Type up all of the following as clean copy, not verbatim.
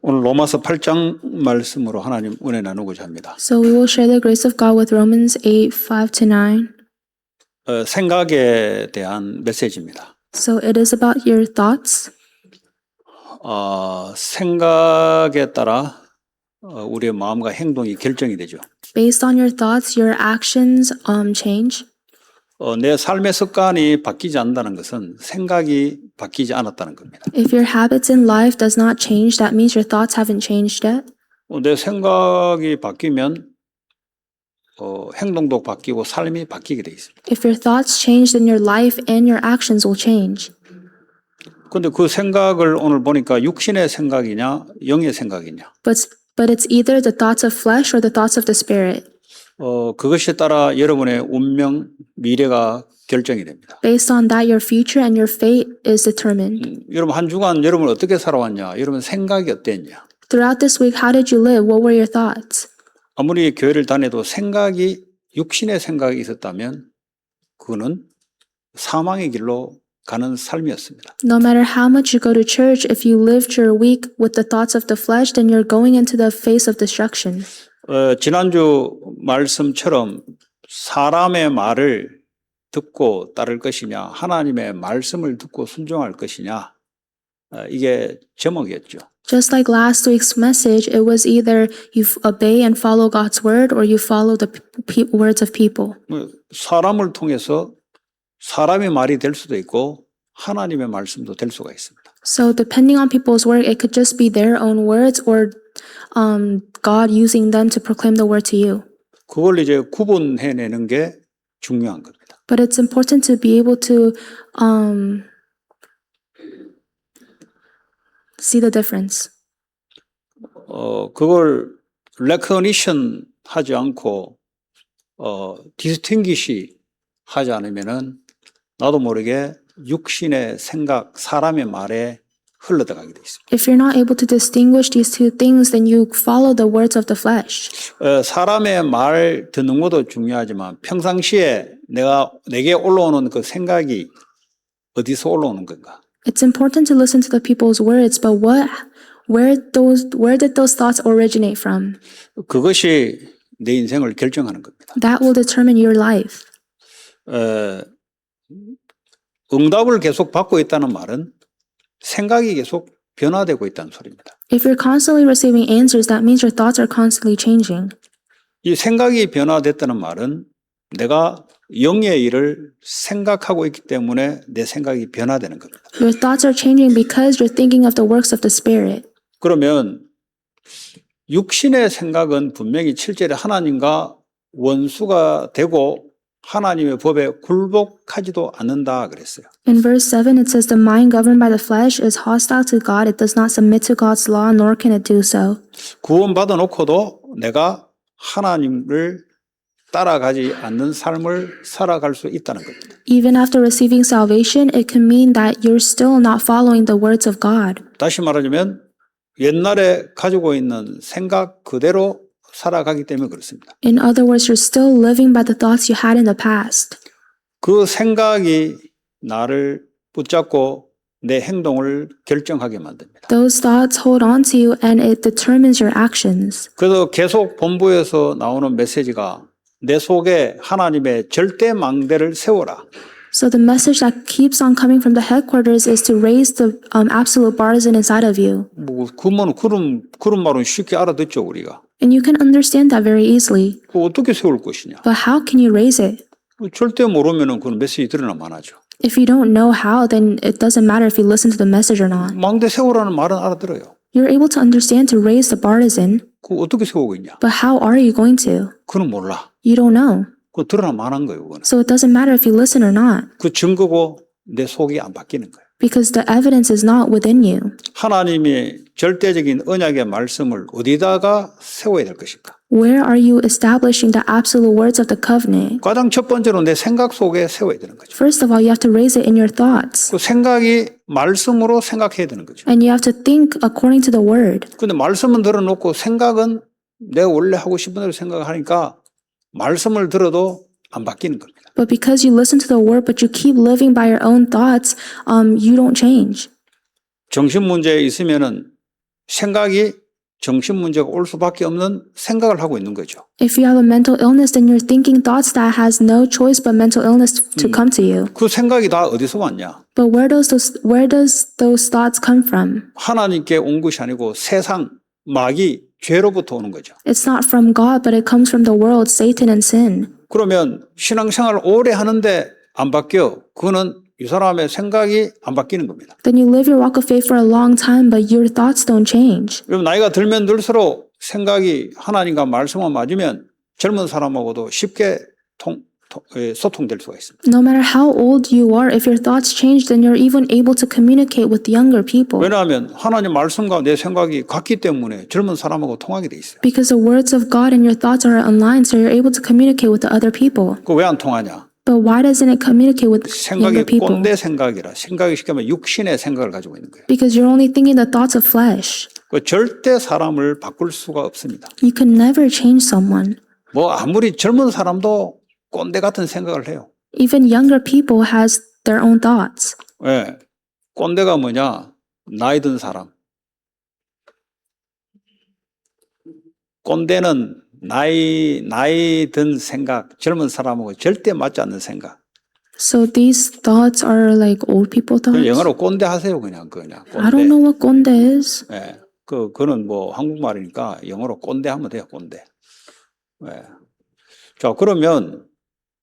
오늘 로마서 8장 말씀으로 하나님 은혜 나누고자 합니다. So we will share the grace of God with Romans 8:5-9. 생각에 대한 메시지입니다. So it is about your thoughts. 생각에 따라 우리의 마음과 행동이 결정이 되죠. Based on your thoughts, your actions change. 내 삶의 습관이 바뀌지 않는다는 것은 생각이 바뀌지 않았다는 겁니다. If your habits in life does not change, that means your thoughts haven't changed yet. 내 생각이 바뀌면 행동도 바뀌고 삶이 바뀌게 돼 있습니다. If your thoughts change, then your life and your actions will change. 그런데 그 생각을 오늘 보니까 육신의 생각이냐 영의 생각이냐 But it's either the thoughts of flesh or the thoughts of the spirit. 그것에 따라 여러분의 운명, 미래가 결정이 됩니다. Based on that, your future and your fate is determined. 여러분 한 주간 여러분 어떻게 살아왔냐? 여러분 생각이 어땠냐? Throughout this week, how did you live? What were your thoughts? 아무리 교회를 다녀도 생각이 육신의 생각이 있었다면 그거는 사망의 길로 가는 삶이었습니다. No matter how much you go to church, if you lived your week with the thoughts of the flesh, then you're going into the face of destruction. 지난주 말씀처럼 사람의 말을 듣고 따를 것이냐 하나님의 말씀을 듣고 순종할 것이냐 이게 제목이었죠. Just like last week's message, it was either you obey and follow God's word or you follow the words of people. 사람을 통해서 사람의 말이 될 수도 있고 하나님의 말씀도 될 수가 있습니다. So depending on people's work, it could just be their own words or God using them to proclaim the word to you. 그걸 이제 구분해내는 게 중요한 겁니다. But it's important to be able to see the difference. 그걸 recognition 하지 않고 distinguish 하지 않으면은 나도 모르게 육신의 생각, 사람의 말에 흘러들어가게 돼 있습니다. If you're not able to distinguish these two things, then you follow the words of the flesh. 사람의 말 듣는 것도 중요하지만 평상시에 내게 올라오는 그 생각이 어디서 올라오는 건가? It's important to listen to the people's words, but where did those thoughts originate from? 그것이 내 인생을 결정하는 겁니다. That will determine your life. 응답을 계속 받고 있다는 말은 생각이 계속 변화되고 있다는 소리입니다. If you're constantly receiving answers, that means your thoughts are constantly changing. 이 생각이 변화됐다는 말은 내가 영의 일을 생각하고 있기 때문에 내 생각이 변화되는 겁니다. Your thoughts are changing because you're thinking of the works of the Spirit. 그러면 육신의 생각은 분명히 7절에 하나님과 원수가 되고 하나님의 법에 굴복하지도 않는다 그랬어요. In verse 7, it says, The mind governed by the flesh is hostile to God. It does not submit to God's law, nor can it do so. 구원받아 놓고도 내가 하나님을 따라가지 않는 삶을 살아갈 수 있다는 겁니다. Even after receiving salvation, it can mean that you're still not following the words of God. 다시 말하자면 옛날에 가지고 있는 생각 그대로 살아가기 때문에 그렇습니다. In other words, you're still living by the thoughts you had in the past. 그 생각이 나를 붙잡고 내 행동을 결정하게 만듭니다. Those thoughts hold on to you and it determines your actions. 그래서 계속 본부에서 나오는 메시지가 내 속에 하나님의 절대 망대를 세워라. So the message that keeps on coming from the headquarters is to raise the absolute partisan inside of you. 그런 말은 쉽게 알아듣죠 우리가. And you can understand that very easily. 그 어떻게 세울 것이냐? But how can you raise it? 절대 모르면은 그런 메시지 들으나 안 하죠. If you don't know how, then it doesn't matter if you listen to the message or not. 망대 세우라는 말은 알아들어요. You're able to understand to raise the partisan, 그 어떻게 세우고 있냐? but how are you going to? 그는 몰라. You don't know. 그 들으나 안 한 거예요. 그거는. So it doesn't matter if you listen or not, 그 증거고 내 속이 안 바뀌는 거예요. because the evidence is not within you. 하나님이 절대적인 언약의 말씀을 어디다가 세워야 될 것인가? Where are you establishing the absolute words of the covenant? 가장 첫 번째로 내 생각 속에 세워야 되는 거죠. First of all, you have to raise it in your thoughts. 그 생각이 말씀으로 생각해야 되는 거죠. And you have to think according to the word. 근데 말씀은 들어놓고 생각은 내가 원래 하고 싶은 대로 생각하니까 말씀을 들어도 안 바뀌는 겁니다. But because you listen to the word, but you keep living by your own thoughts, you don't change. 정신 문제에 있으면은 생각이 정신 문제가 올 수밖에 없는 생각을 하고 있는 거죠. If you have a mental illness, then you're thinking thoughts that has no choice but mental illness to come to you. 그 생각이 다 어디서 왔냐? But where does those thoughts come from? 하나님께 온 것이 아니고 세상, 마귀, 죄로부터 오는 거죠. It's not from God, but it comes from the world, Satan, and sin. 그러면 신앙생활을 오래 하는데 안 바뀌어. 그거는 이 사람의 생각이 안 바뀌는 겁니다. Then you live your walk of faith for a long time, but your thoughts don't change. 그럼 나이가 들면 들수록 생각이 하나님과 말씀과 맞으면 젊은 사람하고도 쉽게 소통될 수가 있습니다. No matter how old you are, if your thoughts change, then you're even able to communicate with the younger people. 왜냐하면 하나님 말씀과 내 생각이 같기 때문에 젊은 사람하고 통하게 돼 있어요. Because the words of God and your thoughts are aligned, so you're able to communicate with the other people. 그 왜 안 통하냐? But why doesn't it communicate with younger 생각이 people? 꼰대 생각이라 생각이 쉽게 말하면 육신의 생각을 가지고 있는 거예요. Because you're only thinking the thoughts of flesh. 그 절대 사람을 바꿀 수가 없습니다. You can never change someone. 뭐 아무리 젊은 사람도 꼰대 같은 생각을 해요. Even younger people has their own thoughts. 예. 꼰대가 뭐냐? 나이 든 사람. 꼰대는 나이 든 생각, 젊은 사람하고 절대 맞지 않는 생각. So these thoughts are like old people 그냥 thoughts. 영어로 꼰대 하세요, 그냥. I don't know what 꼰대 is. 예. 그거는 뭐 한국말이니까 영어로 꼰대 하면 돼요, 꼰대. 예. 자, 그러면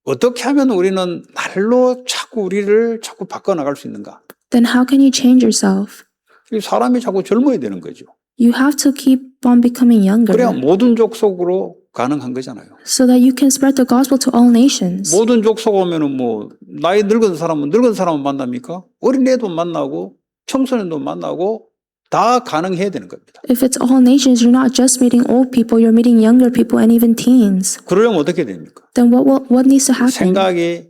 어떻게 하면 우리는 날로 우리를 자꾸 바꿔나갈 수 있는가? Then how can you change yourself? 이 사람이 자꾸 젊어야 되는 거죠. You have to keep on becoming younger. 그래야 모든 족속으로 가능한 거잖아요. So that you can spread the gospel to all nations. 모든 족속 오면은 뭐 나이 늙은 사람은 만납니까? 어린애도 만나고 청소년도 만나고 다 가능해야 되는 겁니다. If it's all nations, you're not just meeting old people, you're meeting younger people and even teens. 그러려면 어떻게 됩니까? Then what needs to happen? 생각이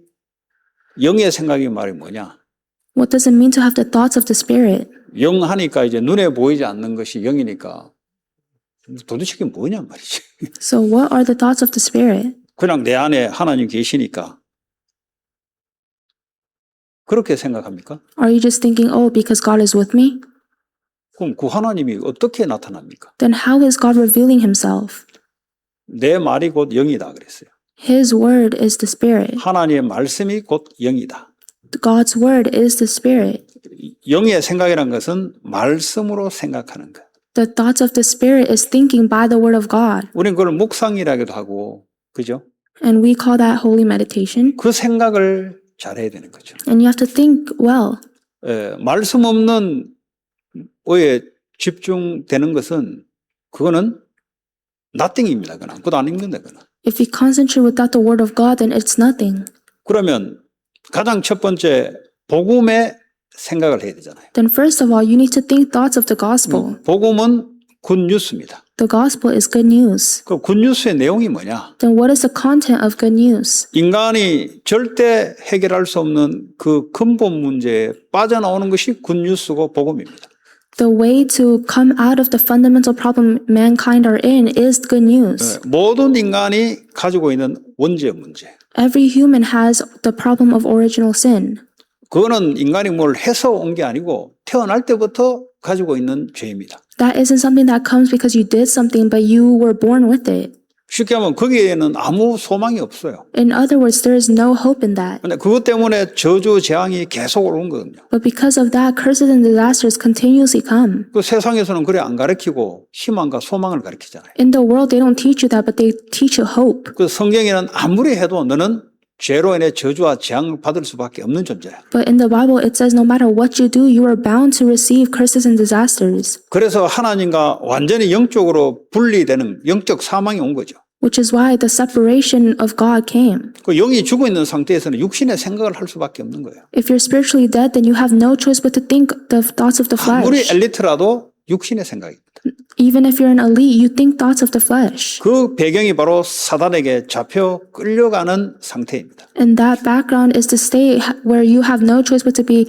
영의 생각이 말이 뭐냐? What does it mean to have the thoughts of the Spirit? 영 하니까 이제 눈에 보이지 않는 것이 영이니까 도대체 이게 뭐냐 말이지. So what are the thoughts of the Spirit? 그냥 내 안에 하나님 계시니까 그렇게 생각합니까? Are you just thinking, oh, because God is with me? 그럼 그 하나님이 어떻게 나타납니까? Then how is God revealing himself? 내 말이 곧 영이다 그랬어요. His word is the Spirit. 하나님의 말씀이 곧 영이다. God's word is the Spirit. 영의 생각이란 것은 말씀으로 생각하는 것. The thoughts of the Spirit is thinking by the word of God. 우리는 그걸 묵상이라고도 하고, 그죠? And we call that holy meditation. 그 생각을 잘해야 되는 거죠. And you have to think well. 말씀 없는 의에 집중되는 것은 그거는 nothing입니다. 그건 아무것도 아닙니다. 그건. If you concentrate without the word of God, then it's nothing. 그러면 가장 첫 번째 복음의 생각을 해야 되잖아요. Then first of all, you need to think thoughts of the gospel. 복음은 굿뉴스입니다. The gospel is good news. 그 굿뉴스의 내용이 뭐냐? Then what is the content of good news? 인간이 절대 해결할 수 없는 그 근본 문제에 빠져나오는 것이 굿뉴스고 복음입니다. The way to come out of the fundamental problem mankind are in is good news. 모든 인간이 가지고 있는 원죄 문제. Every human has the problem of original sin. 그거는 인간이 뭘 해서 온 게 아니고 태어날 때부터 가지고 있는 죄입니다. That isn't something that comes because you did something, but you were born with it. 쉽게 하면 거기에는 아무 소망이 없어요. In other words, there is no hope in that. 근데 그것 때문에 저주 재앙이 계속 오는 거거든요. But because of that, curses and disasters continuously come. 그 세상에서는 그래 안 가르치고 희망과 소망을 가르치잖아요. In the world, they don't teach you that, but they teach you hope. 그 성경에는 아무리 해도 너는 죄로 인해 저주와 재앙을 받을 수밖에 없는 존재야. But in the Bible, it says no matter what you do, you are bound to receive curses and disasters. 그래서 하나님과 완전히 영적으로 분리되는 영적 사망이 온 거죠. Which is why the separation of God came. 그 영이 죽어 있는 상태에서는 육신의 생각을 할 수밖에 없는 거예요. If you're spiritually dead, then you have no choice but to think the thoughts of the 아무리 flesh. 엘리트라도 육신의 생각입니다. Even if you're an elite, you think thoughts of the flesh. 그 배경이 바로 사단에게 잡혀 끌려가는 상태입니다. And that background is the state where you have no choice but to be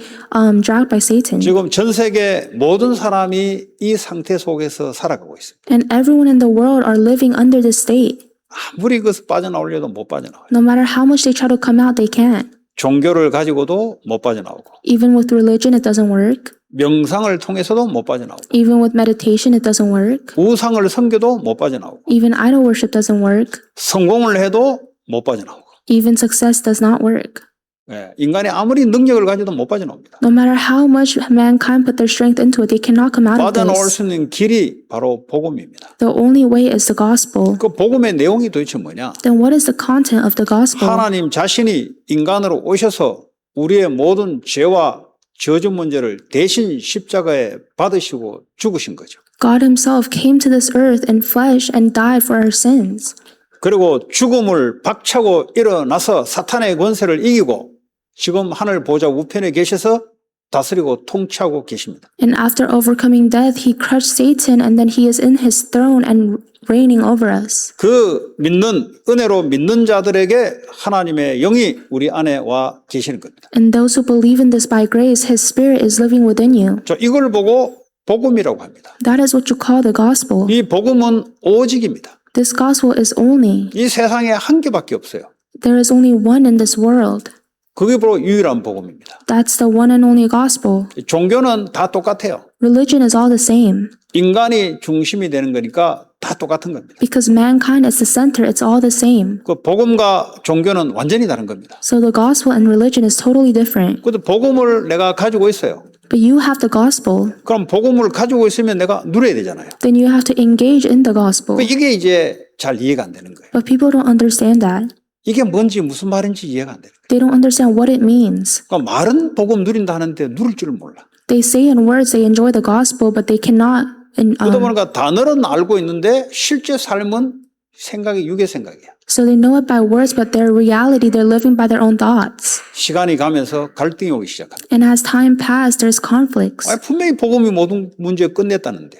dragged by Satan. 지금 전 세계 모든 사람이 이 상태 속에서 살아가고 있습니다. And everyone in the world are living under this state. 아무리 그것을 빠져나오려도 못 빠져나와요. No matter how much they try to come out, they can't. 종교를 가지고도 못 빠져나오고 Even with religion, it doesn't work. 명상을 통해서도 못 빠져나오고 Even with meditation, it doesn't work. 우상을 섬겨도 못 빠져나오고 Even idol worship doesn't work. 성공을 해도 못 빠져나오고 Even success does not work. 예, 인간이 아무리 능력을 가져도 못 빠져나옵니다. No matter how much mankind put their strength into it, they cannot come out of 빠져나올 this. 수 있는 길이 바로 복음입니다. The only way is the gospel. 그 복음의 내용이 도대체 뭐냐? Then what is the content of the gospel? 하나님 자신이 인간으로 오셔서 우리의 모든 죄와 저주 문제를 대신 십자가에 받으시고 죽으신 거죠. God himself came to this earth in flesh and died for our sins. 그리고 죽음을 박차고 일어나서 사탄의 권세를 이기고 지금 하늘 보좌 우편에 계셔서 다스리고 통치하고 계십니다. And after overcoming death, he crushed Satan and then he is in his throne and reigning over us. 그 믿는 은혜로 믿는 자들에게 하나님의 영이 우리 안에 와 계시는 겁니다. And those who believe in this by grace, his spirit is living within you. 자, 이걸 보고 복음이라고 합니다. That is what you call the gospel. 이 복음은 오직입니다. This gospel is only. 이 세상에 한 개밖에 없어요. There is only one in this world. 그게 바로 유일한 복음입니다. That's the one and only gospel. 종교는 다 똑같아요. Religion is all the same. 인간이 중심이 되는 거니까 다 똑같은 겁니다. Because mankind is the center, it's all the same. 그 복음과 종교는 완전히 다른 겁니다. So the gospel and religion is totally different. 그래도 복음을 내가 가지고 있어요. But you have the gospel, 그럼 복음을 가지고 있으면 내가 누려야 되잖아요. then you have to engage in the gospel. 이게 이제 잘 이해가 안 되는 거예요. But people don't understand that. 이게 뭔지 무슨 말인지 이해가 안 되는 거예요. They don't understand what it means. 그러니까 말은 복음 누린다 하는데 누릴 줄을 몰라. They say in words they enjoy the gospel, but they cannot. 그러다 보니까 단어는 알고 있는데 실제 삶은 생각이 육의 생각이야. So they know it by words, but their reality, they're living by their own thoughts. 시간이 가면서 갈등이 오기 시작합니다. And as time passed, there's conflicts. 분명히 복음이 모든 문제 끝냈다는데.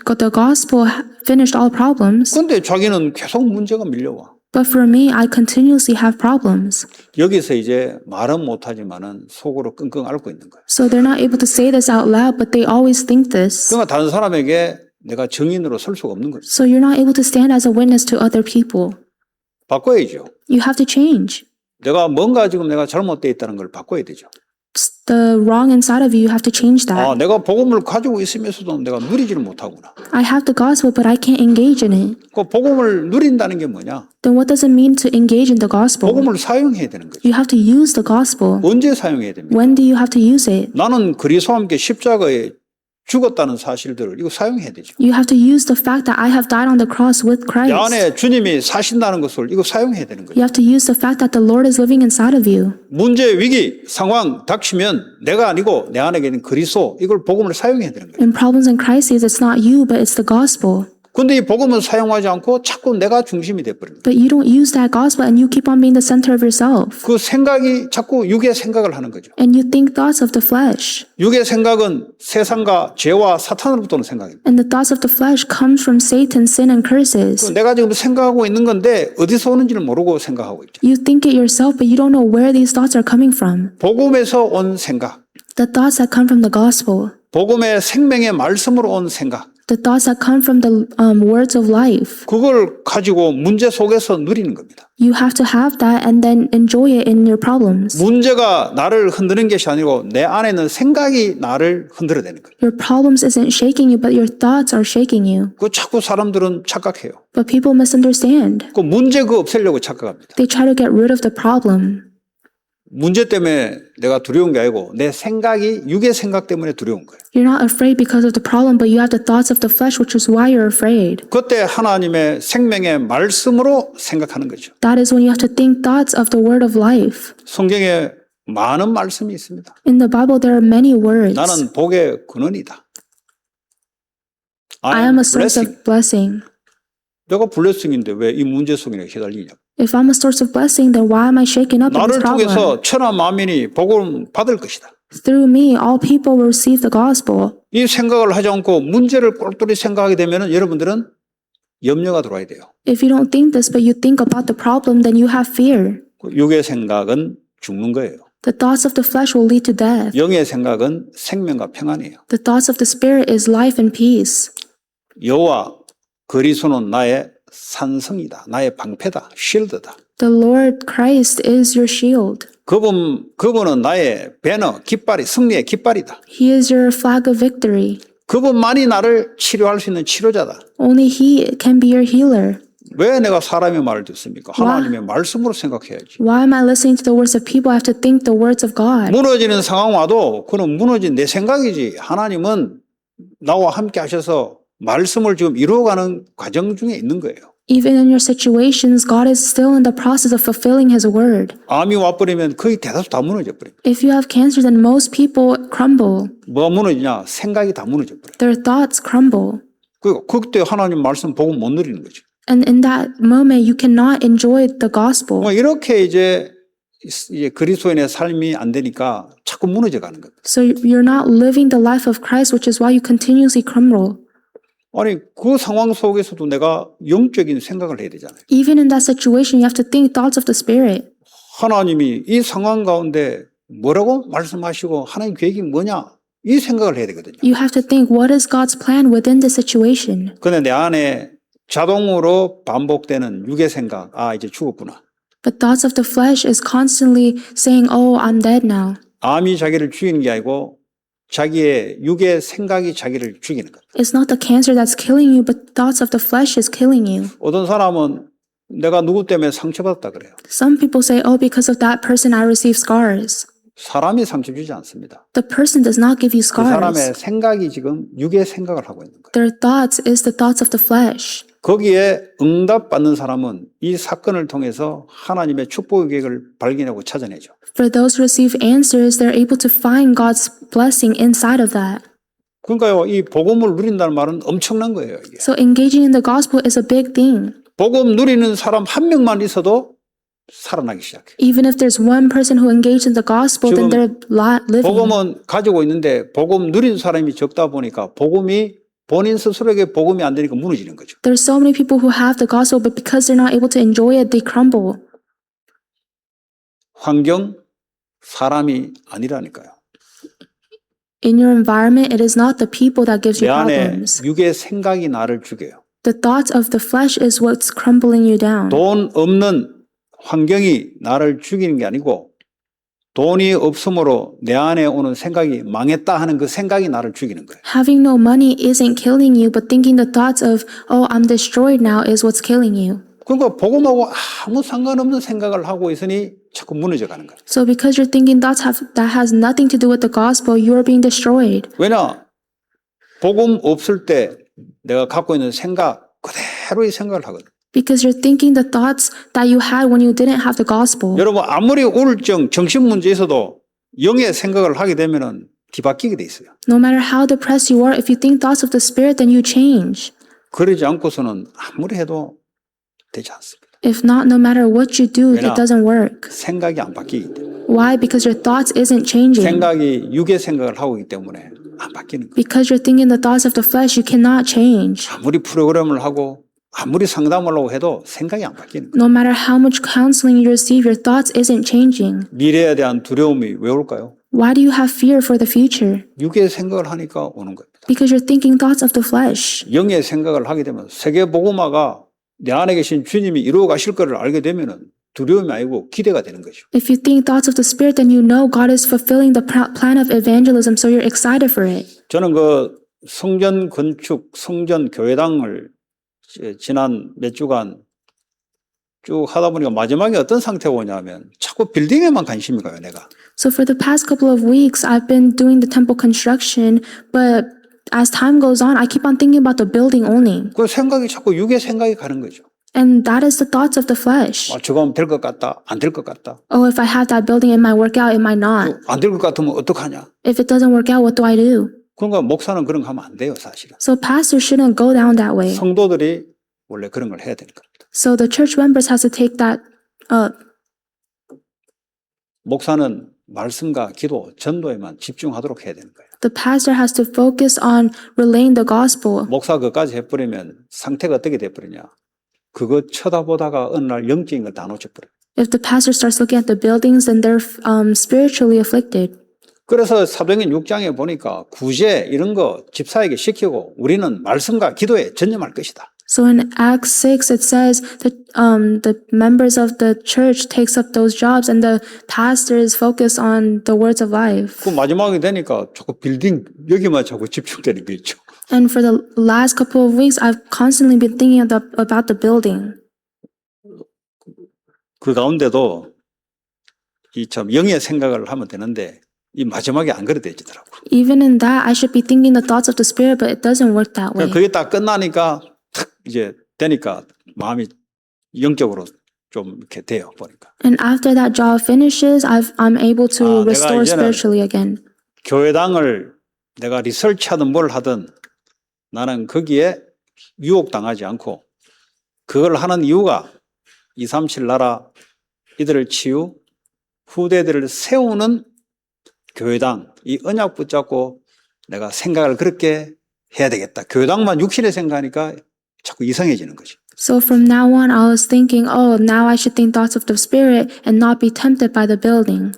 But the gospel finished all problems. 그런데 자기는 계속 문제가 밀려와. But for me, I continuously have problems. 여기서 이제 말은 못하지만은 속으로 끙끙 앓고 있는 거예요. So they're not able to say this out loud, but they always think this. 그러니까 다른 사람에게 내가 증인으로 설 수가 없는 거죠. So you're not able to stand as a witness to other people. 바꿔야죠. You have to change. 내가 뭔가 지금 내가 잘못되어 있다는 걸 바꿔야 되죠. The wrong inside of you have to change that. 내가 복음을 가지고 있으면서도 내가 누리지를 못하구나. I have the gospel, but I can't engage in it. 그 복음을 누린다는 게 뭐냐? Then what does it mean to engage in the gospel? 복음을 사용해야 되는 거죠. You have to use the gospel. 언제 사용해야 됩니까? When do you have to use it? 나는 그리스도와 함께 십자가에 죽었다는 사실들을 이거 사용해야 되죠. You have to use the fact that I have died on the cross with 내 Christ. 안에 주님이 사신다는 것을 이거 사용해야 되는 You 거죠. have to use the fact that the Lord is living inside of you. 문제, 위기, 상황 닥치면 내가 아니고 내 안에 있는 그리스도 이걸 복음을 사용해야 되는 거예요. In problems and crises, it's not you, but it's the gospel. 근데 이 복음은 사용하지 않고 자꾸 내가 중심이 돼버립니다. But you don't use that gospel and you keep on being the center of yourself. 그 생각이 자꾸 육의 생각을 하는 거죠. And you think thoughts of the flesh. 육의 생각은 세상과 죄와 사탄으로부터 오는 생각입니다. And the thoughts of the flesh comes from Satan, sin, and curses. 내가 지금 생각하고 있는 건데 어디서 오는지를 모르고 생각하고 있죠. You think it yourself, but you don't know where these thoughts are coming from. 복음에서 온 생각, The thoughts that come from the gospel. 복음의 생명의 말씀으로 온 생각, The thoughts that come from the words of life. 그걸 가지고 문제 속에서 누리는 겁니다. You have to have that and then enjoy it in your problems. 문제가 나를 흔드는 것이 아니고 내 안에 있는 생각이 나를 흔들어대는 거예요. Your problems isn't shaking you, but your thoughts are shaking you. 그 자꾸 사람들은 착각해요. But people misunderstand. 그 문제 그 없애려고 착각합니다. They try to get rid of the problem. 문제 때문에 내가 두려운 게 아니고 내 생각이 육의 생각 때문에 두려운 거예요. You're not afraid because of the problem, but you have the thoughts of the flesh, which is why you're afraid. 그때 하나님의 생명의 말씀으로 생각하는 거죠. That is when you have to think thoughts of the word of life. 성경에 많은 말씀이 있습니다. In the Bible, there are many words. 나는 복의 근원이다. I am a source of blessing. 내가 블레싱인데 왜 이 문제 속에 휘달리냐고. If I'm a source of blessing, then why am I shaken up in this 나를 problem? 통해서 천하 만민이 복을 받을 것이다. Through me, all people will receive the gospel. 이 생각을 하지 않고 문제를 꼴똘히 생각하게 되면 여러분들은 염려가 들어와야 돼요. If you don't think this, but you think about the problem, then you have fear. 육의 생각은 죽는 거예요. The thoughts of the flesh will lead to death. 영의 생각은 생명과 평안이에요. The thoughts of the spirit is life and peace. 여호와 그리스도는 나의 산성이다. 나의 방패다. 쉴드다. The Lord Christ is your shield. 그분은 나의 배너, 깃발이, 승리의 깃발이다. He is your flag of victory. 그분만이 나를 치료할 수 있는 치료자다. Only He can be your healer. 왜 내가 사람의 말을 듣습니까? 하나님의 말씀으로 생각해야지. Why am I listening to the words of people? I have to think the words of God. 무너지는 상황 와도 그는 무너진 내 생각이지. 하나님은 나와 함께 하셔서 말씀을 지금 이루어가는 과정 중에 있는 거예요. Even in your situations, God is still in the process of fulfilling His word. 암이 와버리면 거의 대다수 다 무너져 버립니다. If you have cancer, then most people crumble. 뭐가 무너지냐? 생각이 다 무너져 버려요. Their thoughts crumble. 그때 하나님 말씀 보고 못 누리는 거죠. And in that moment, you cannot enjoy the gospel. 뭐 이렇게 이제 그리스도인의 삶이 안 되니까 자꾸 무너져 가는 거예요. So you're not living the life of Christ, which is why you continuously crumble. 아니 그 상황 속에서도 내가 영적인 생각을 해야 되잖아요. Even in that situation, you have to think thoughts of the Spirit. 하나님이 이 상황 가운데 뭐라고 말씀하시고 하나님 계획이 뭐냐 이 생각을 해야 되거든요. You have to think, what is God's plan within the situation? 근데 내 안에 자동으로 반복되는 육의 생각, 아 이제 죽었구나. But thoughts of the flesh is constantly saying, oh, I'm dead now. 암이 자기를 죽이는 게 아니고 자기의 육의 생각이 자기를 죽이는 것. It's not the cancer that's killing you, but thoughts of the flesh is killing you. 어떤 사람은 내가 누구 때문에 상처받았다 그래요. Some people say, oh, because of that person I received scars. 사람이 상처 주지 않습니다. The person does not give you 그 사람의 scars. 생각이 지금 육의 생각을 하고 있는 거예요. Their thoughts is the thoughts of the flesh. 거기에 응답받는 사람은 이 사건을 통해서 하나님의 축복의 계획을 발견하고 찾아내죠. For those who receive answers, they're able to find God's blessing inside of that. 그러니까요, 이 복음을 누린다는 말은 엄청난 거예요. 이게. So engaging in the gospel is a big thing. 복음 누리는 사람 한 명만 있어도 살아나기 시작해. Even if there's one person who engaged in the gospel, then they're living. 복음은 가지고 있는데 복음 누린 사람이 적다 보니까 복음이 본인 스스로에게 복음이 안 되니까 무너지는 거죠. There's so many people who have the gospel, but because they're not able to enjoy it, they crumble. 환경, 사람이 아니라니까요. In your environment, it is not the people that gives 내 you 안에 problems. 육의 생각이 나를 죽여요. The thoughts of the flesh is what's crumbling you down. 돈 없는 환경이 나를 죽이는 게 아니고 돈이 없으므로 내 안에 오는 생각이 망했다 하는 그 생각이 나를 죽이는 거예요. Having no money isn't killing you, but thinking the thoughts of, oh, I'm destroyed now is what's killing you. 그러니까 복음하고 아무 상관없는 생각을 하고 있으니 자꾸 무너져 가는 거예요. So because you're thinking thoughts that has nothing to do with the gospel, you are being destroyed. 왜냐? 복음 없을 때 내가 갖고 있는 생각 그대로의 생각을 하거든. Because you're thinking the thoughts that you had when you didn't have the gospel. 여러분 아무리 우울증, 정신 문제 있어도 영의 생각을 하게 되면은 뒤바뀌게 돼 있어요. No matter how depressed you are, if you think thoughts of the spirit, then you change. 그러지 않고서는 아무리 해도 되지 않습니다. If not, no matter what you do, it doesn't work. 생각이 안 바뀌기 때문에. Why? Because your thoughts isn't changing. 생각이 육의 생각을 하고 있기 때문에 안 바뀌는 거예요. Because you're thinking the thoughts of the flesh, you cannot change. 아무리 프로그램을 하고 아무리 상담을 하고 해도 생각이 안 바뀌는 거예요. No matter how much counseling you receive, your thoughts isn't changing. 미래에 대한 두려움이 왜 올까요? Why do you have fear for the future? 육의 생각을 하니까 오는 겁니다. Because you're thinking thoughts of the flesh. 영의 생각을 하게 되면 세계 복음화가 내 안에 계신 주님이 이루어 가실 것을 알게 되면은 두려움이 아니고 기대가 되는 거죠. If you think thoughts of the spirit, then you know God is fulfilling the plan of evangelism, so you're excited for it. 저는 그 성전 건축, 성전 교회당을 지난 몇 주간 쭉 하다 보니까 마지막에 어떤 상태가 오냐면 자꾸 빌딩에만 관심이 가요, 내가. So for the past couple of weeks, I've been doing the temple construction, but as time goes on, I keep on thinking about the building only. 그 생각이 자꾸 육의 생각이 가는 거죠. And that is the thoughts of the flesh. 저거 하면 될 것 같다, 안 될 것 같다. Oh, if I have that building, it might work out, it might not. 안 될 것 같으면 어떡하냐. If it doesn't work out, what do I do? 그러니까 목사는 그런 거 하면 안 돼요, 사실은. So pastors shouldn't go down that way. 성도들이 원래 그런 걸 해야 되는 겁니다. So the church members has to take that up. 목사는 말씀과 기도, 전도에만 집중하도록 해야 되는 거예요. The pastor has to focus on relaying the gospel. 목사 그까지 해버리면 상태가 어떻게 돼버리냐. 그거 쳐다보다가 어느 날 영적인 걸 다 놓쳐버려요. If the pastor starts looking at the buildings, then they're spiritually afflicted. 그래서 사도행전 6장에 보니까 구제 이런 거 집사에게 시키고 우리는 말씀과 기도에 전념할 것이다. So in Acts 6, it says that the members of the church takes up those jobs and the pastor is focused on the words of life. 그 마지막에 되니까 자꾸 빌딩 여기만 자꾸 집중되는 게 있죠. And for the last couple of weeks, I've constantly been thinking about the building. 그 가운데도 이 참 영의 생각을 하면 되는데 이 마지막에 안 그래 되지더라고. Even in that, I should be thinking the thoughts of the Spirit, but it doesn't work that way. 그게 딱 끝나니까 탁 이제 되니까 마음이 영적으로 좀 이렇게 돼요 보니까. And after that job finishes, I'm able to 내가 restore 이제는 spiritually again. 교회당을 내가 리서치하든 뭘 하든 나는 거기에 유혹당하지 않고 그걸 하는 이유가 237 나라 이들을 치유 후대들을 세우는 교회당 이 언약 붙잡고 내가 생각을 그렇게 해야 되겠다. 교회당만 육신의 생각하니까 자꾸 이상해지는 거지. So from now on, I was thinking, oh, now I should think thoughts of the Spirit and not be tempted by the building.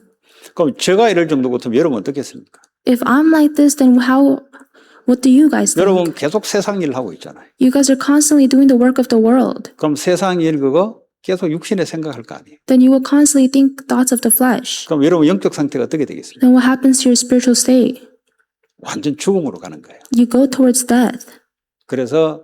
그럼 제가 이럴 정도 같으면 여러분 어떻겠습니까? If I'm like this, then what do you guys think? 여러분 계속 세상 일 하고 있잖아요. You guys are constantly doing the work of the world. 그럼 세상 일 그거 계속 육신의 생각할 거 아니에요. Then you will constantly think thoughts of the flesh. 그럼 여러분 영적 상태가 어떻게 되겠습니까? Then what happens to your spiritual state? 완전 죽음으로 가는 거예요. You go towards death. 그래서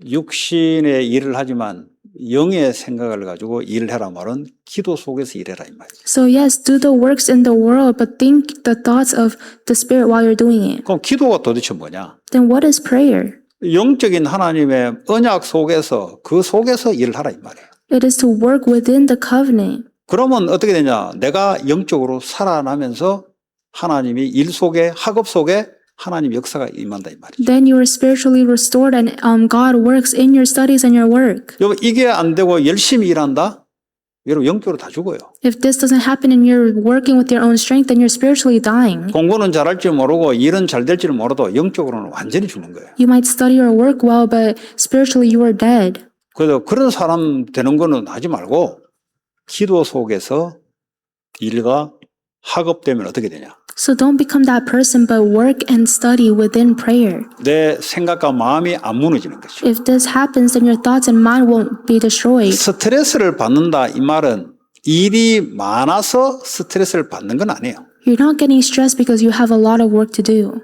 육신의 일을 하지만 영의 생각을 가지고 일을 해라 말은 기도 속에서 일해라 이 말이죠. So yes, do the works in the world, but think the thoughts of the Spirit while you're doing it. 그럼 기도가 도대체 뭐냐? Then what is prayer? 영적인 하나님의 언약 속에서 그 속에서 일을 하라 이 말이에요. It is to work within the covenant. 그러면 어떻게 되냐? 내가 영적으로 살아나면서 하나님이 일 속에 학업 속에 하나님 역사가 임한다 이 말이죠. Then you are spiritually restored and God works in your studies and your work. 여러분 이게 안 되고 열심히 일한다? 여러분 영적으로 다 죽어요. If this doesn't happen and you're working with your own strength, then you're spiritually dying. 공부는 잘할 줄 모르고 일은 잘 될 줄 모르도 영적으로는 완전히 죽는 거예요. You might study or work well, but spiritually you are dead. 그래서 그런 사람 되는 거는 하지 말고 기도 속에서 일과 학업되면 어떻게 되냐? So don't become that person, but work and study within prayer. 내 생각과 마음이 안 무너지는 거죠. If this happens, then your thoughts and mind won't be destroyed. 스트레스를 받는다 이 말은 일이 많아서 스트레스를 받는 건 아니에요. You're not getting stressed because you have a lot of work to do.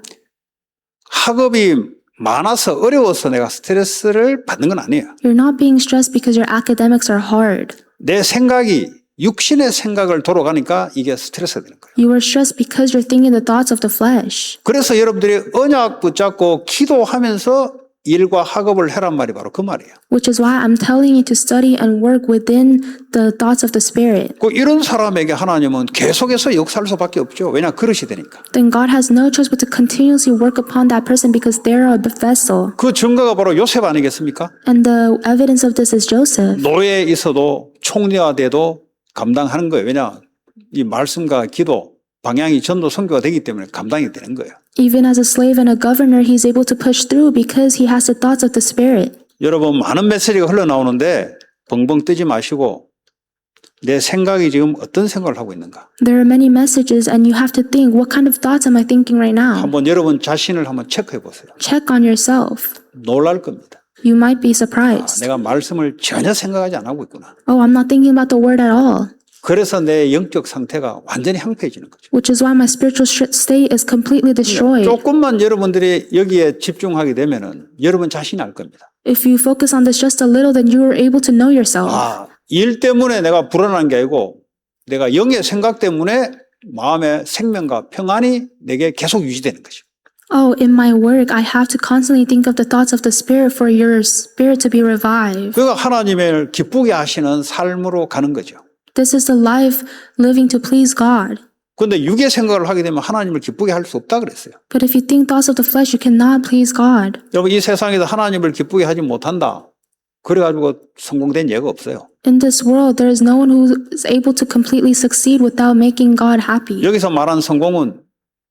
학업이 많아서 어려워서 내가 스트레스를 받는 건 아니에요. You're not being stressed because your academics are hard. 내 생각이 육신의 생각을 돌아가니까 이게 스트레스가 되는 거예요. You are stressed because you're thinking the thoughts of the flesh. 그래서 여러분들이 언약 붙잡고 기도하면서 일과 학업을 해란 말이 바로 그 말이에요. Which is why I'm telling you to study and work within the thoughts of the Spirit. 그 이런 사람에게 하나님은 계속해서 역사할 수밖에 없죠. 왜냐 그릇이 되니까. Then God has no choice but to continuously work upon that person because they're a vessel. 그 증거가 바로 요셉 아니겠습니까? And the evidence of this is Joseph. 노예에 있어도 총리가 돼도 감당하는 거예요. 왜냐 이 말씀과 기도 방향이 전도 선교가 되기 때문에 감당이 되는 거예요. Even as a slave and a governor, he's able to push through because he has the thoughts of the Spirit. 여러분 많은 메시지가 흘러나오는데 벙벙 뜨지 마시고 내 생각이 지금 어떤 생각을 하고 있는가. There are many messages and you have to think, what kind of thoughts am I thinking right now? 한번 여러분 자신을 한번 체크해 보세요. Check on yourself. 놀랄 겁니다. You might be surprised. 내가 말씀을 전혀 생각하지 안 하고 있구나. Oh, I'm not thinking about the word at all. 그래서 내 영적 상태가 완전히 황폐해지는 거죠. Which is why my spiritual state is completely destroyed. 조금만 여러분들이 여기에 집중하게 되면은 여러분 자신이 알 겁니다. If you focus on this just a little, then you are able to know yourself. 일 때문에 내가 불안한 게 아니고 내가 영의 생각 때문에 마음의 생명과 평안이 내게 계속 유지되는 거죠. Oh, in my work, I have to constantly think of the thoughts of the Spirit for your spirit to be revived. 그가 하나님을 기쁘게 하시는 삶으로 가는 거죠. This is the life living to please God. 그런데 육의 생각을 하게 되면 하나님을 기쁘게 할 수 없다 그랬어요. But if you think thoughts of the flesh, you cannot please God. 여러분 이 세상에서 하나님을 기쁘게 하지 못한다. 그래가지고 성공된 예가 없어요. In this world, there is no one who is able to completely succeed without making God happy. 여기서 말한 성공은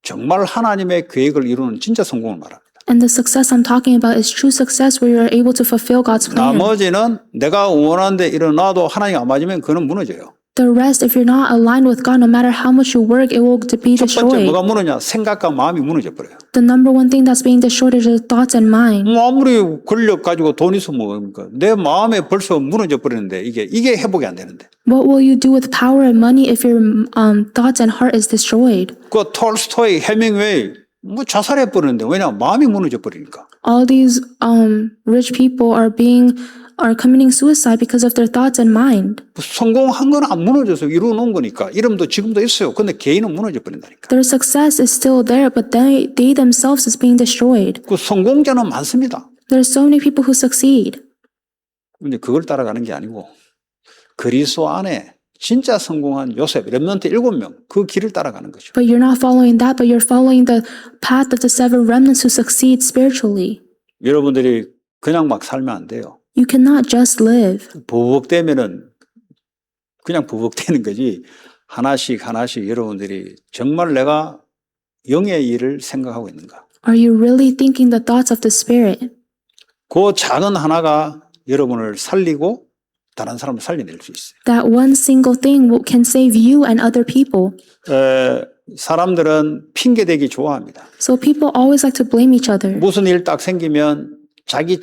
정말 하나님의 계획을 이루는 진짜 성공을 말합니다. And the success I'm talking about is true success where you're able to fulfill God's plan. 나머지는 내가 원하는 데 일어나도 하나님 안 맞으면 그는 무너져요. The rest, if you're not aligned with God, no matter how much you work, it will be 첫 번째 destroyed. 뭐가 무너냐? 생각과 마음이 무너져 버려요. The number one thing that's being destroyed is your thoughts and mind. 뭐 아무리 권력 가지고 돈 있으면 뭡니까? 내 마음에 벌써 무너져 버리는데 이게 회복이 안 되는데. What will you do with power and money if your thoughts and heart is destroyed? 그 톨스토이, 해밍웨이 뭐 자살해 버리는데 왜냐? 마음이 무너져 버리니까. All these rich people are committing suicide because of their thoughts and mind. 성공한 건 안 무너져서 이루어놓은 거니까 이름도 지금도 있어요. 근데 개인은 무너져 버린다니까. Their success is still there, but they themselves is being destroyed. 그 성공자는 많습니다. There are so many people who succeed. 근데 그걸 따라가는 게 아니고 그리스도 안에 진짜 성공한 요셉, 렘넌트 7명 그 길을 따라가는 거죠. But you're not following that, but you're following the path of the 7 remnants who succeed spiritually. 여러분들이 그냥 막 살면 안 돼요. You cannot just live. 부벅되면은 그냥 부벅되는 거지. 하나씩 여러분들이 정말 내가 영의 일을 생각하고 있는가? Are you really thinking the thoughts of the Spirit? 그 작은 하나가 여러분을 살리고 다른 사람을 살려낼 수 있어요. That one single thing can save you and other people. 사람들은 핑계대기 좋아합니다. So people always like to blame each other. 무슨 일 딱 생기면 자기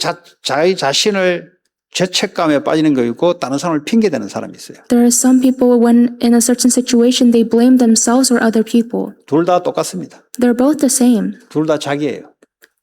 자신을 죄책감에 빠지는 거 있고 다른 사람을 핑계대는 사람이 있어요. There are some people when in a certain situation they blame themselves or other people. 둘 다 똑같습니다. They're both the same. 둘 다 자기예요.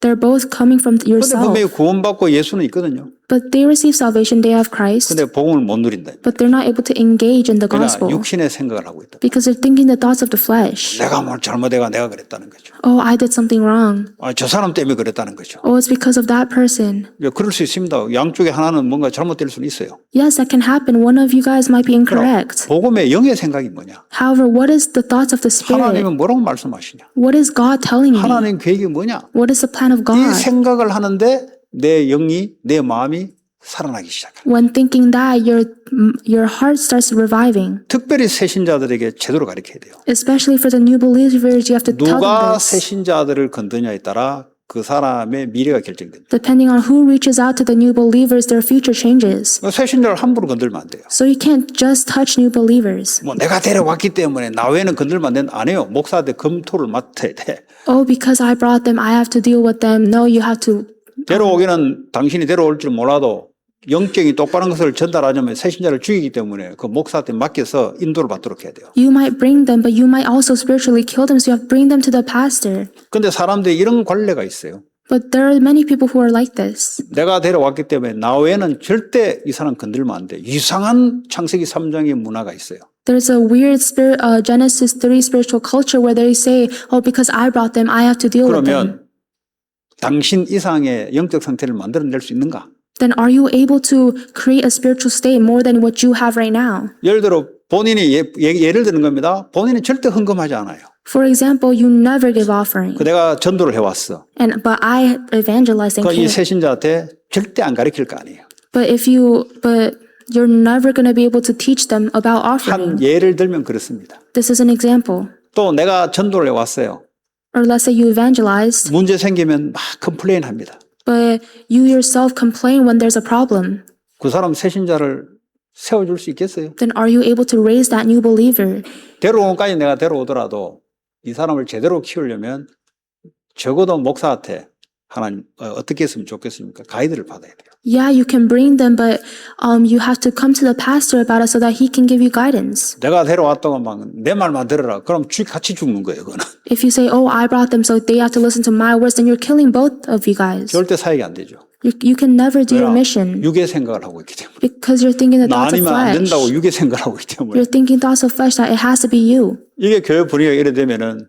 They're both coming from 그런데 yourself. 분명히 구원받고 예수는 있거든요. But they receive salvation, they have Christ, 근데 복음을 못 누린다. but they're not able to engage in the 그냥 gospel 육신의 생각을 하고 있다. because they're thinking the thoughts of the flesh. 내가 뭘 잘못해가 내가 그랬다는 거죠. Oh, I did something wrong. 저 사람 때문에 그랬다는 거죠. Oh, it's because of that person. 그럴 수 있습니다. 양쪽에 하나는 뭔가 잘못될 수는 있어요. Yes, that can happen. One of you guys might be incorrect. 복음의 영의 생각이 뭐냐? However, what is the thoughts of the Spirit? 하나님은 뭐라고 말씀하시냐? What is God telling me? 하나님 계획이 뭐냐? What is the plan of 이 God? 생각을 하는데 내 영이 내 마음이 살아나기 시작합니다. When thinking that, your heart starts reviving. 특별히 새신자들에게 제대로 가르쳐야 돼요. Especially for the new believers, you have to tell them 누가 this. 새신자들을 건드냐에 따라 그 사람의 미래가 결정됩니다. Depending on who reaches out to the new believers, their future changes. 새신자를 함부로 건들면 안 돼요. So you can't just touch new believers. 뭐 내가 데려왔기 때문에 나 외에는 건들면 안 된다. 안 해요. 목사한테 검토를 맡아야 돼. Oh, because I brought them, I have to deal with them. No, you have to. 데려오기는 당신이 데려올 줄 몰라도 영적인 똑바른 것을 전달하려면 새신자를 죽이기 때문에 그 목사한테 맡겨서 인도를 받도록 해야 돼요. You might bring them, but you might also spiritually kill them, so you have to bring them to the pastor. 근데 사람들이 이런 관례가 있어요. But there are many people who are like this. 내가 데려왔기 때문에 나 외에는 절대 이 사람 건들면 안 돼. 이상한 창세기 3장의 문화가 있어요. There's a weird Genesis 3 spiritual culture where they say, oh, because I brought them, I have to deal with them. 그러면 당신 이상의 영적 상태를 만들어낼 수 있는가? Then are you able to create a spiritual state more than what you have right now? 예를 들어 본인이 예를 드는 겁니다. 본인은 절대 헌금하지 않아요. For example, you never give offering. 내가 전도를 해왔어. But I evangelize and 이 care. 새신자한테 절대 안 가르칠 거 아니에요. But you're never going to be able to teach them about offering. 한 예를 들면 그렇습니다. This is an example. 또 내가 전도를 해왔어요. Or let's say you evangelized, 문제 생기면 막 컴플레인 합니다. but you yourself complain when there's a problem. 그 사람 새신자를 세워줄 수 있겠어요? Then are you able to raise that new believer? 데려오기까지 내가 데려오더라도 이 사람을 제대로 키우려면 적어도 목사한테 하나님 어떻게 했으면 좋겠습니까? 가이드를 받아야 돼요. Yeah, you can bring them, but you have to come to the pastor about it so that he can give you guidance. 내가 데려왔다고 막 내 말만 들어라. 그럼 같이 죽는 거예요, 그거는. If you say, oh, I brought them, so they have to listen to my words, then you're killing both of you guys. 절대 사역이 안 되죠. You can never do your mission 육의 생각을 하고 있기 때문에. because you're thinking the 나 thoughts of 아니면 안 flesh. 된다고 육의 생각을 하고 있기 때문에. You're thinking thoughts of flesh that it has to be you. 이게 교회 분위기가 이래 되면은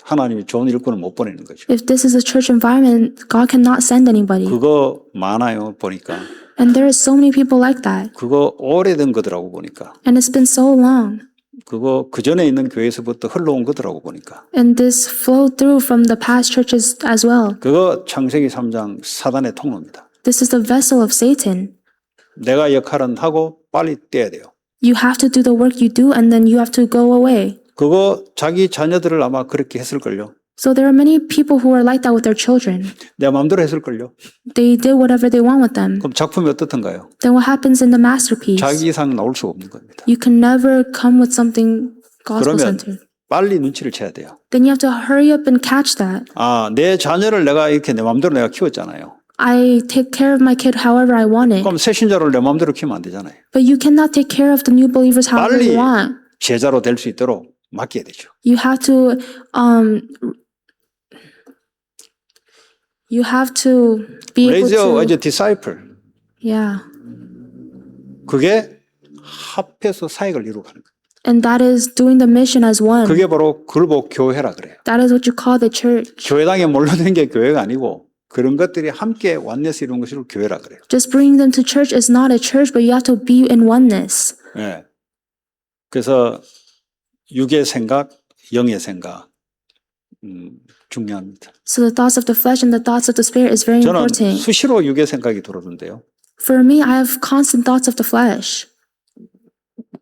하나님이 좋은 일꾼을 못 보내는 거죠. If this is a church environment, God cannot send anybody. 그거 많아요, 보니까. And there are so many people like that. 그거 오래된 거더라고 보니까. And it's been so long. 그거 그 전에 있는 교회에서부터 흘러온 거더라고 보니까. And this flowed through from the past churches as well. 그거 창세기 3장 사단의 통로입니다. This is the vessel of Satan. 내가 역할은 하고 빨리 떼야 돼요. You have to do the work you do and then you have to go away. 그거 자기 자녀들을 아마 그렇게 했을걸요. So there are many people who are like that with their children. 내 마음대로 했을걸요. They did whatever they want with them. 그럼 작품이 어떻던가요? Then what happens in the masterpiece? 자기 이상 나올 수 없는 겁니다. You can never come with something gospel-centered. 빨리 눈치를 채야 돼요. Then you have to hurry up and catch that. 아, 내 자녀를 내가 이렇게 내 마음대로 내가 키웠잖아요. I take care of my kid however I want it. 그럼 새신자를 내 마음대로 키우면 안 되잖아요. But you cannot take care of the new believers however 빨리 you want. 제자로 될 수 있도록 맡겨야 되죠. You have to be able Raise you as to a disciple. yeah. 그게 합해서 사역을 이루어가는 거예요. And that is doing the mission as one. 그게 바로 글복 교회라 그래요. That is what you call the church. 교회당에 몰려드는 게 교회가 아니고 그런 것들이 함께 원내스 이루는 것을 교회라 그래요. Just bringing them to church is not a church, but you have to be in oneness. 예. 그래서 육의 생각, 영의 생각 중요합니다. So the thoughts of the flesh and the thoughts of the spirit is very 저는 important. 수시로 육의 생각이 들어오는데요. For me, I have constant thoughts of the flesh.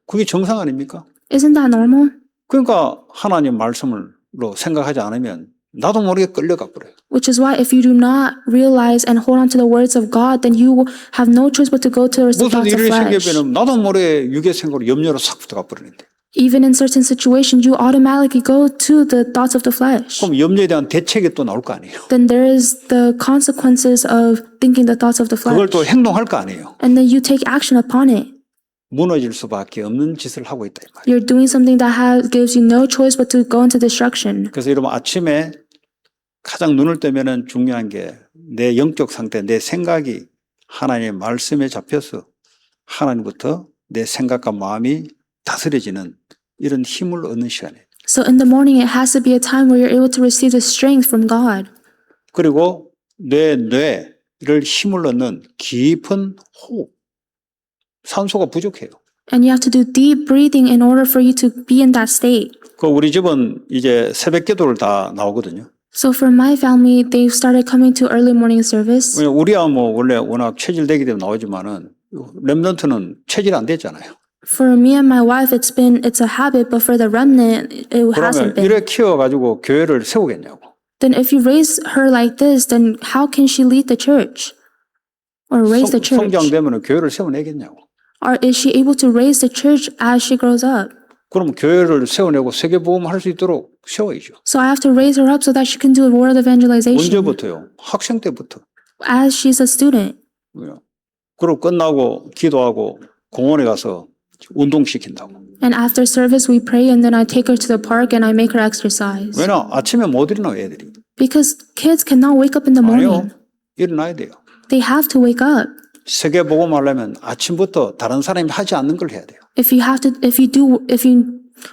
그게 정상 아닙니까? Isn't that normal? 그러니까 하나님 말씀으로 생각하지 않으면 나도 모르게 끌려가 버려요. Which is why if you do not realize and hold on to the words of God, then you have no choice but to go towards the 무슨 thoughts of 일이 flesh. 생기면 나도 모르게 육의 생각으로 염려로 싹 붙어가 버리는데. Even in certain situations, you automatically go to the thoughts of the flesh. 그럼 염려에 대한 대책이 또 나올 거 아니에요. Then there is the consequences of thinking the thoughts of the 그걸 flesh. 또 행동할 거 아니에요. And then you take action upon it. 무너질 수밖에 없는 짓을 하고 있다 이 말이에요. You're doing something that gives you no choice but to go into destruction. 그래서 여러분 아침에 가장 눈을 뜨면은 중요한 게 내 영적 상태, 내 생각이 하나님의 말씀에 잡혀서 하나님부터 내 생각과 마음이 다스려지는 이런 힘을 얻는 시간이에요. So in the morning, it has to be a time where you're able to receive the strength from God. 그리고 내 뇌를 힘을 얻는 깊은 호흡. 산소가 부족해요. And you have to do deep breathing in order for you to be in that state. 그 우리 집은 이제 새벽 기도를 다 나오거든요. So for my family, they've started coming to early morning service. 우리야 뭐 원래 워낙 체질되기 때문에 나오지만은 렘넌트는 체질 안 됐잖아요. For me and my wife, it's a habit, but for the remnant, it hasn't 그러면 been. 이래 키워가지고 교회를 세우겠냐고. Then if you raise her like this, then how can she lead the church? Or raise the church? 성장되면 교회를 세워내겠냐고. Or is she able to raise the church as she grows up? 그럼 교회를 세워내고 세계보험 할 수 있도록 세워야죠. So I have to raise her up so that she can do world evangelization 언제부터요? 학생 때부터. as she's a student. 그리고 끝나고 기도하고 공원에 가서 운동시킨다고. And after service, we pray, and then I take her to the park and I make her exercise. 왜냐? 아침에 못 일어나 애들이. Because kids cannot wake up in the 아니요. morning. 일어나야 돼요. They have to wake up. 세계보험 하려면 아침부터 다른 사람이 하지 않는 걸 해야 돼요. If you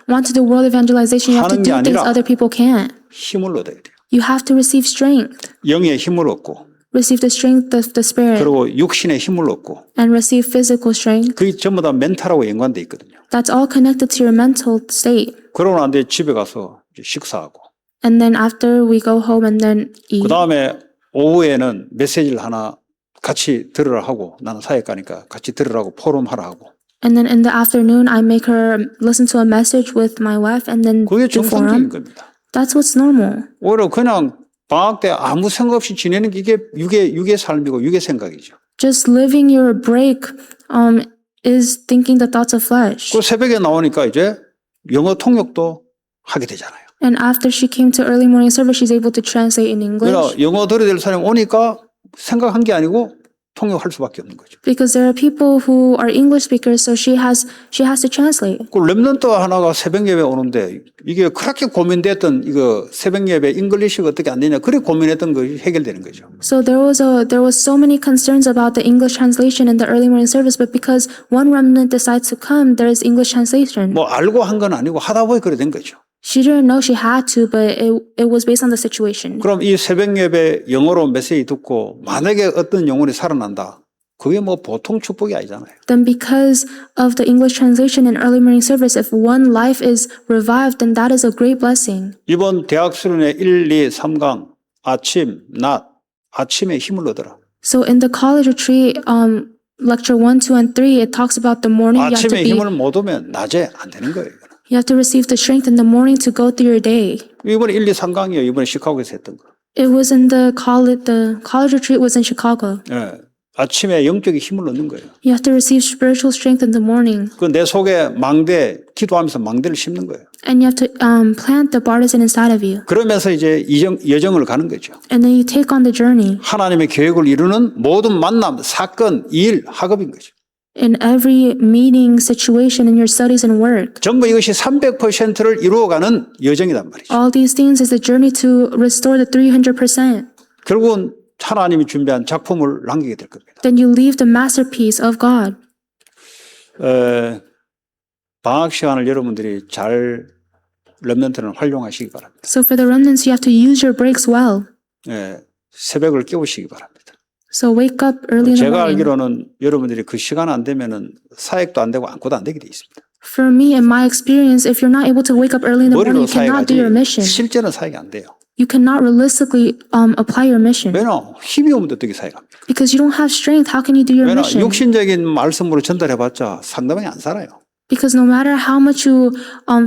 want to do world evangelization, you have to 하는 게 do things 아니라 other people can't. 힘을 얻어야 돼요. You have to receive strength. 영의 힘을 얻고 Receive the strength of the spirit 그리고 육신의 힘을 얻고 and receive physical strength. 그게 전부 다 멘탈하고 연관돼 있거든요. That's all connected to your mental state. 그러고 난 뒤에 집에 가서 이제 식사하고 And then after we go home and then eat. 그 다음에 오후에는 메시지를 하나 같이 들으라 하고 나는 사역가니까 같이 들으라고 포럼하라 하고 And then in the afternoon, I make her listen to a message with my wife and then 그게 do 정상적인 forum. 겁니다. That's what's normal. 오히려 그냥 방학 때 아무 생각 없이 지내는 게 이게 육의 삶이고 육의 생각이죠. Just living your break is thinking the thoughts of flesh. 그 새벽에 나오니까 이제 영어 통역도 하게 되잖아요. And after she came to early morning service, she's able to translate in English. 그러니까 영어 들어야 될 사람이 오니까 생각한 게 아니고 통역할 수밖에 없는 거죠. Because there are people who are English speakers, so she has to translate. 그 렘넌트 하나가 새벽 예배 오는데 이게 그렇게 고민됐던 이거 새벽 예배 잉글리시가 어떻게 안 되냐 그래 고민했던 것이 해결되는 거죠. So there was so many concerns about the English translation in the early morning service, but because one remnant decides to come, there is English translation. 뭐 알고 한 건 아니고 하다 보니 그래 된 거죠. She didn't know she had to, but it was based on the situation. 그럼 이 새벽 예배 영어로 메시지 듣고 만약에 어떤 영혼이 살아난다. 그게 뭐 보통 축복이 아니잖아요. Then because of the English translation in early morning service, if one life is revived, then that is a great blessing. 이번 대학 수련회 1, 2, 3강 아침, 낮, 아침에 힘을 얻어라. So in the college retreat, lecture 1, 2, and 3, it talks about the morning. 아침에 힘을 못 오면 낮에 안 되는 거예요. You have to receive the strength in the morning to go through your day. 이번에 1, 2, 3강이에요. 이번에 시카고에서 했던 거. It was in the college retreat was in Chicago. 예. 아침에 영적인 힘을 얻는 거예요. You have to receive spiritual strength in the morning. 그 내 속에 망대, 기도하면서 망대를 심는 거예요. And you have to plant the partisan inside of you. 그러면서 이제 여정을 가는 거죠. And then you take on the journey. 하나님의 계획을 이루는 모든 만남, 사건, 일, 학업인 거죠. In every meeting, situation, in your studies and work. 전부 이것이 300%를 이루어가는 여정이란 말이죠. All these things is the journey to restore the 300%. 결국은 하나님이 준비한 작품을 남기게 될 겁니다. Then you leave the masterpiece of God. 방학 시간을 여러분들이 잘 렘넌트는 활용하시기 바랍니다. So for the remnants, you have to use your breaks well. 예, 새벽을 깨우시기 바랍니다. So wake up early in the 제가 morning. 알기로는 여러분들이 그 시간 안 되면은 사역도 안 되고 아무것도 안 되게 돼 있습니다. For me, in my experience, if you're not able to wake up early in the 머리로 morning, you cannot do your 사역하지 mission. 실제는 사역이 안 돼요. You cannot realistically apply your mission. 왜냐? 힘이 없는데 어떻게 사역합니까? Because you don't have strength, how can you do your 왜냐? mission? 육신적인 말씀으로 전달해봤자 상대방이 안 살아요. Because no matter how much you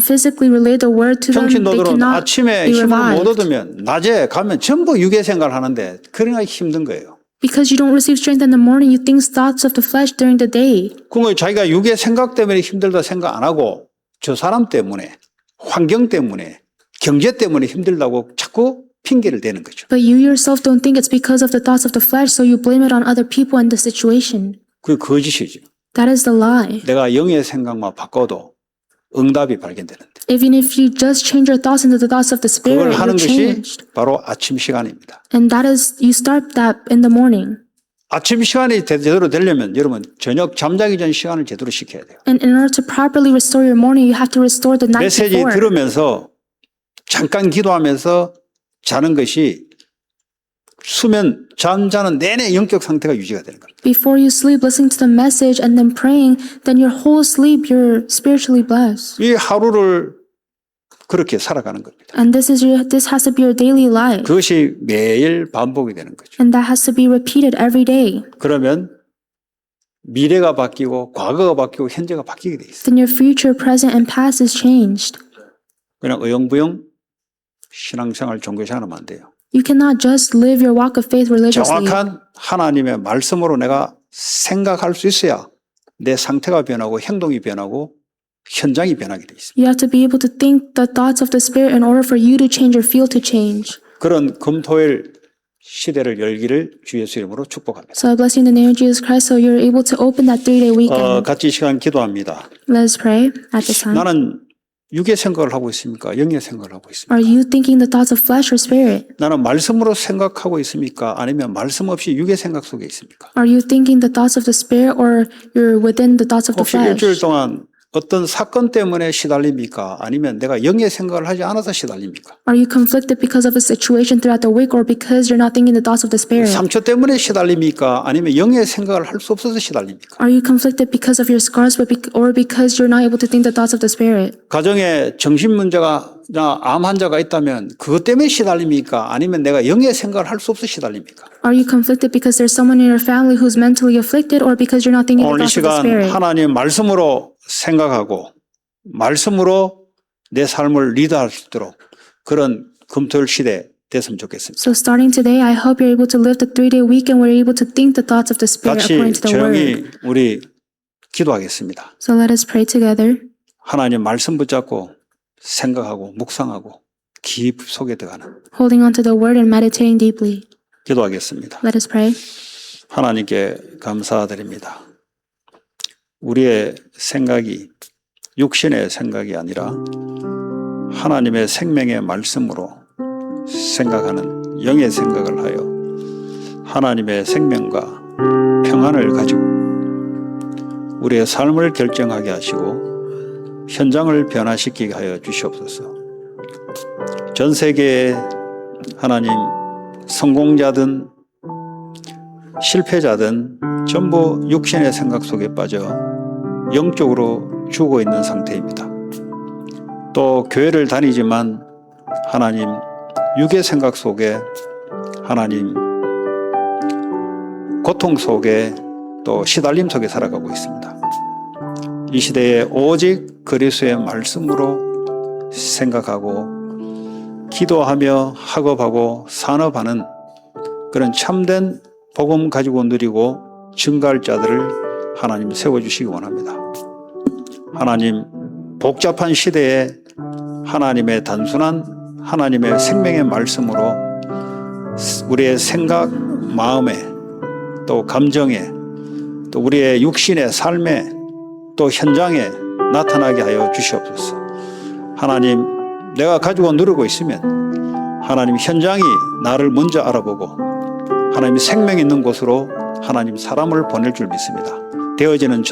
physically relay the word to them, they 평신도들은 cannot 아침에 be 힘을 못 revived. 얻으면 낮에 가면 전부 육의 생각을 하는데 그러니까 힘든 거예요. Because you don't receive strength in the morning, you think thoughts of the flesh during the day. 그러면 자기가 육의 생각 때문에 힘들다 생각 안 하고 저 사람 때문에, 환경 때문에, 경제 때문에 힘들다고 자꾸 핑계를 대는 거죠. But you yourself don't think it's because of the thoughts of the flesh, so you blame it on other people and the situation. 그게 거짓이죠. That is the lie. 내가 영의 생각만 바꿔도 응답이 발견되는데 Even if you just change your thoughts into the thoughts of the 그걸 spirit, 하는 you're 것이 changed. 바로 아침 시간입니다. And that is, you start that in the morning. 아침 시간이 제대로 되려면 여러분 저녁 잠자기 전 시간을 제대로 시켜야 돼요. And in order to properly restore your morning, you have to restore the night 메시지 before. 들으면서 잠깐 기도하면서 자는 것이 수면 잠자는 내내 영적 상태가 유지가 되는 겁니다. Before you sleep, listening to the message and then praying, then your whole sleep, you're spiritually blessed. 이 하루를 그렇게 살아가는 겁니다. And this has to be your daily life. 그것이 매일 반복이 되는 거죠. And that has to be repeated every day. 그러면 미래가 바뀌고 과거가 바뀌고 현재가 바뀌게 돼 있어요. Then your future, present, and past is changed. 그냥 어영부영 신앙생활 종교생활하면 안 돼요. You cannot just live your walk of faith religiously. 정확한 하나님의 말씀으로 내가 생각할 수 있어야 내 상태가 변하고 행동이 변하고 현장이 변하게 돼 있습니다. You have to be able to think the thoughts of the Spirit in order for you to change or feel to change. 그런 금토일 시대를 열기를 주 예수 이름으로 축복합니다. So I bless you in the name of Jesus Christ so you're able to open that 3-day weekend. 같이 이 시간 기도합니다. Let's pray at this time. 나는 육의 생각을 하고 있습니까? 영의 생각을 하고 있습니까? Are you thinking the thoughts of flesh or spirit? 나는 말씀으로 생각하고 있습니까? 아니면 말씀 없이 육의 생각 속에 있습니까? Are you thinking the thoughts of the spirit or you're within the thoughts of the 혹시 flesh? 일주일 동안 어떤 사건 때문에 시달립니까? 아니면 내가 영의 생각을 하지 않아서 시달립니까? Are you conflicted because of a situation throughout the week or because you're not thinking the thoughts of the spirit? 상처 때문에 시달립니까? 아니면 영의 생각을 할 수 없어서 시달립니까? Are you conflicted because of your scars or because you're not able to think the thoughts of the spirit? 가정에 정신 문제가 암 환자가 있다면 그것 때문에 시달립니까? 아니면 내가 영의 생각을 할 수 없어 시달립니까? Are you conflicted because there's someone in your family who's mentally afflicted or because you're not thinking the 오늘 이 thoughts of the 시간 spirit? 하나님 말씀으로 생각하고 말씀으로 내 삶을 리드할 수 있도록 그런 금토일 시대 됐으면 좋겠습니다. So starting today, I hope you're able to live the 3-day weekend where you're able to think the thoughts of the spirit 같이 according to the word. 조용히 우리 기도하겠습니다. So let us pray together. 하나님 말씀 붙잡고 생각하고 묵상하고 깊 속에 들어가는 Holding on to the word and meditating deeply. 기도하겠습니다. Let us pray. 하나님께 감사드립니다. 우리의 생각이 육신의 생각이 아니라 하나님의 생명의 말씀으로 생각하는 영의 생각을 하여 하나님의 생명과 평안을 가지고 우리의 삶을 결정하게 하시고 현장을 변화시키게 하여 주시옵소서. 전 세계의 하나님 성공자든 실패자든 전부 육신의 생각 속에 빠져 영적으로 죽어 있는 상태입니다. 또 교회를 다니지만 하나님 육의 생각 속에 하나님 고통 속에 또 시달림 속에 살아가고 있습니다. 이 시대에 오직 그리스도의 말씀으로 생각하고 기도하며 학업하고 산업하는 그런 참된 복음 가지고 누리고 증가할 자들을 하나님 세워주시기 원합니다. 하나님, 복잡한 시대에 하나님의 단순한 하나님의 생명의 말씀으로 우리의 생각, 마음에 또 감정에 또 우리의 육신의 삶에 또 현장에 나타나게 하여 주시옵소서. 하나님, 내가 가지고 누리고 있으면 하나님 현장이 나를 먼저 알아보고 하나님 생명 있는 곳으로 하나님 사람을 보낼 줄 믿습니다. 되어지는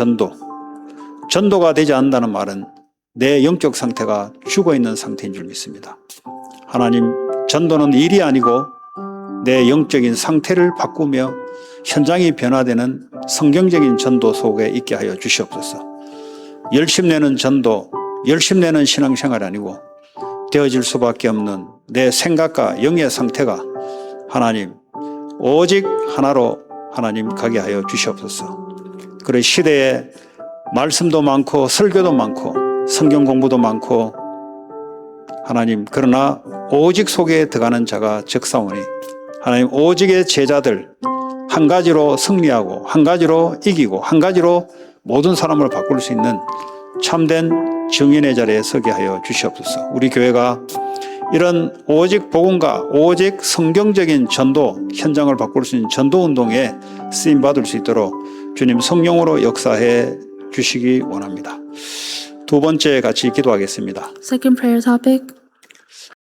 전도가 되지 않는다는 말은 내 영적 상태가 죽어있는 상태인 줄 믿습니다. 하나님, 전도는 일이 아니고 내 영적인 상태를 바꾸며 현장이 변화되는 성경적인 전도 속에 있게 하여 주시옵소서. 열심내는 전도, 열심내는 신앙생활이 아니고 되어질 수밖에 없는 내 생각과 영의 상태가 하나님 오직 하나로 하나님 가게 하여 주시옵소서. 그런 시대에 말씀도 많고 설교도 많고 성경 공부도 많고 하나님, 그러나 오직 속에 들어가는 자가 적사오니 하나님, 오직의 제자들 한 가지로 승리하고 한 가지로 이기고 한 가지로 모든 사람을 바꿀 수 있는 참된 증인의 자리에 서게 하여 주시옵소서. 우리 교회가 이런 오직 복음과 오직 성경적인 전도 현장을 바꿀 수 있는 전도 운동에 쓰임 받을 수 있도록 주님 성령으로 역사해 주시기 원합니다. 두 번째 같이 기도하겠습니다. Second prayer topic.